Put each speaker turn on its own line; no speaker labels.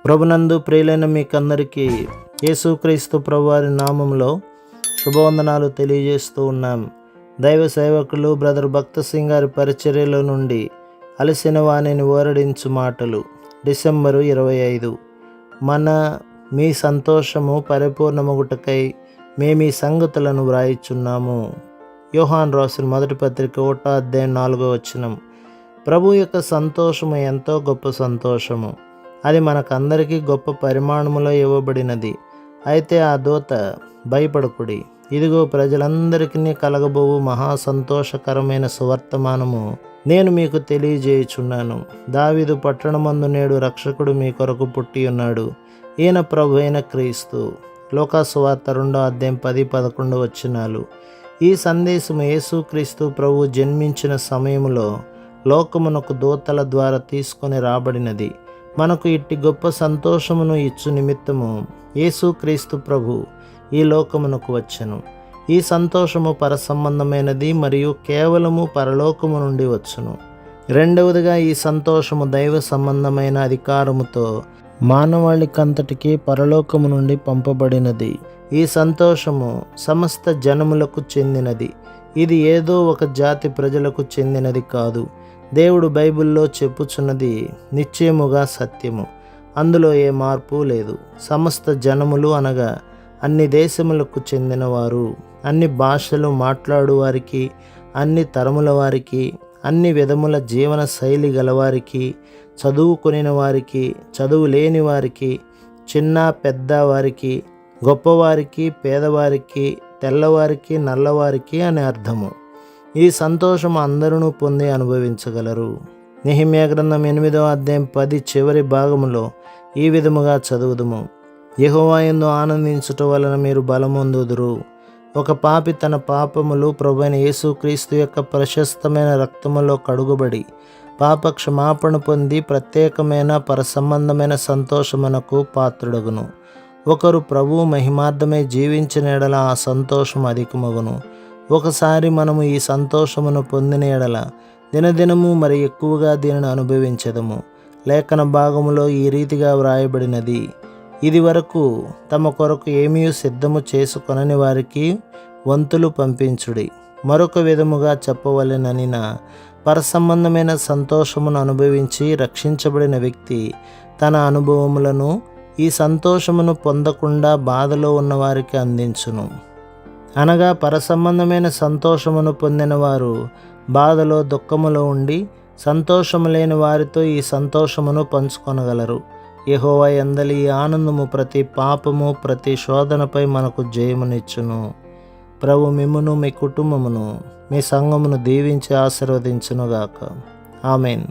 ప్రభునందు ప్రియులైన మీకందరికీ యేసుక్రీస్తు ప్రభువారి నామంలో శుభవందనాలు తెలియజేస్తూ ఉన్నాం. దైవ సేవకులు బ్రదర్ భక్త సింగ్ గారి పరిచర్యలో నుండి అలసిన వాణిని ఓరడించు మాటలు. డిసెంబరు 25. మీ సంతోషము పరిపూర్ణమగుటకై మేమీ సంగతులను వ్రాయిచున్నాము. యోహాను రాసిన మొదటి పత్రిక 1వ అధ్యాయం 4వ వచనం. ప్రభు యొక్క సంతోషము ఎంతో గొప్ప సంతోషము. అది మనకందరికీ గొప్ప పరిమాణములో ఇవ్వబడినది. అయితే ఆ దూత, భయపడకుడి, ఇదిగో ప్రజలందరికీ కలగబోవు మహా సంతోషకరమైన సువర్తమానము నేను మీకు తెలియజేయుచున్నాను. దావీదు పట్టణమందు నేడు రక్షకుడు మీ కొరకు పుట్టి ఉన్నాడు. ఈయన ప్రభు అయిన క్రీస్తు. లోకాసువార్త 2వ అధ్యాయం 10-11 వచనాలు. ఈ సందేశము యేసుక్రీస్తు ప్రభు జన్మించిన సమయంలో లోకమునకు దూతల ద్వారా తీసుకొని రాబడినది. మనకు ఇట్టి గొప్ప సంతోషమును ఇచ్చు నిమిత్తము యేసుక్రీస్తు ప్రభు ఈ లోకమునకు వచ్చెను. ఈ సంతోషము పరసంబంధమైనది మరియు కేవలము పరలోకము నుండి వచ్చును. రెండవదిగా ఈ సంతోషము దైవ సంబంధమైన అధికారముతో మానవాళికంతటికి పరలోకము నుండి పంపబడినది. ఈ సంతోషము సమస్త జనములకు చెందినది. ఇది ఏదో ఒక జాతి ప్రజలకు చెందినది కాదు. దేవుడు బైబిల్లో చెప్పుచున్నది నిశ్చయముగా సత్యము. అందులో ఏ మార్పు లేదు. సమస్త జనములు అనగా అన్ని దేశములకు చెందినవారు, అన్ని భాషలు మాట్లాడు వారికి, అన్ని తరముల వారికి, అన్ని విధముల జీవన శైలి గలవారికి, చదువుకొనిన వారికి, చదువు లేని వారికి, చిన్న పెద్ద వారికి, గొప్పవారికి, పేదవారికి, తెల్లవారికి, నల్లవారికి అని అర్థము. ఈ సంతోషం అందరూ పొంది అనుభవించగలరు. నెహెమ్యా గ్రంథం 8వ అధ్యాయం 10 చివరి భాగములో ఈ విధముగా చదువుదుము. యెహోవా యందు ఆనందించుట వలన మీరు బలమొందుదురు. ఒక పాపి తన పాపములు ప్రభువైన యేసుక్రీస్తు యొక్క ప్రశస్తమైన రక్తములో కడుగుబడి పాప క్షమాపణ పొంది ప్రత్యేకమైన పరసంబంధమైన సంతోషమునకు పాత్రుడగును. ఒకరు ప్రభువు మహిమార్థమై జీవించిన ఎడల ఆ సంతోషం అధికమగును. ఒకసారి మనము ఈ సంతోషమును పొందిన ఎడల దినదినము మరి ఎక్కువగా దీనిని అనుభవించదము. లేఖన భాగములో ఈ రీతిగా వ్రాయబడినది: ఇది వరకు తమ కొరకు ఏమీ సిద్ధము చేసుకొనని వారికి వంతులు పంపించుడి. మరొక విధముగా చెప్పవలెననిన పరసంబంధమైన సంతోషమును అనుభవించి రక్షించబడిన వ్యక్తి తన అనుభవములను ఈ సంతోషమును పొందకుండా బాధలో ఉన్న వారికి అందించును. అనగా పరసంబంధమైన సంతోషమును పొందిన వారు బాధలో దుఃఖములో ఉండి సంతోషము లేని వారితో ఈ సంతోషమును పంచుకొనగలరు. యెహోవా యందలి ఈ ఆనందము ప్రతి పాపము, ప్రతి శోధనపై మనకు జయమునిచ్చును. ప్రభు మిమ్మును, మీ కుటుంబమును, మీ సంఘమును దీవించి ఆశీర్వదించునుగాక. ఆమెన్.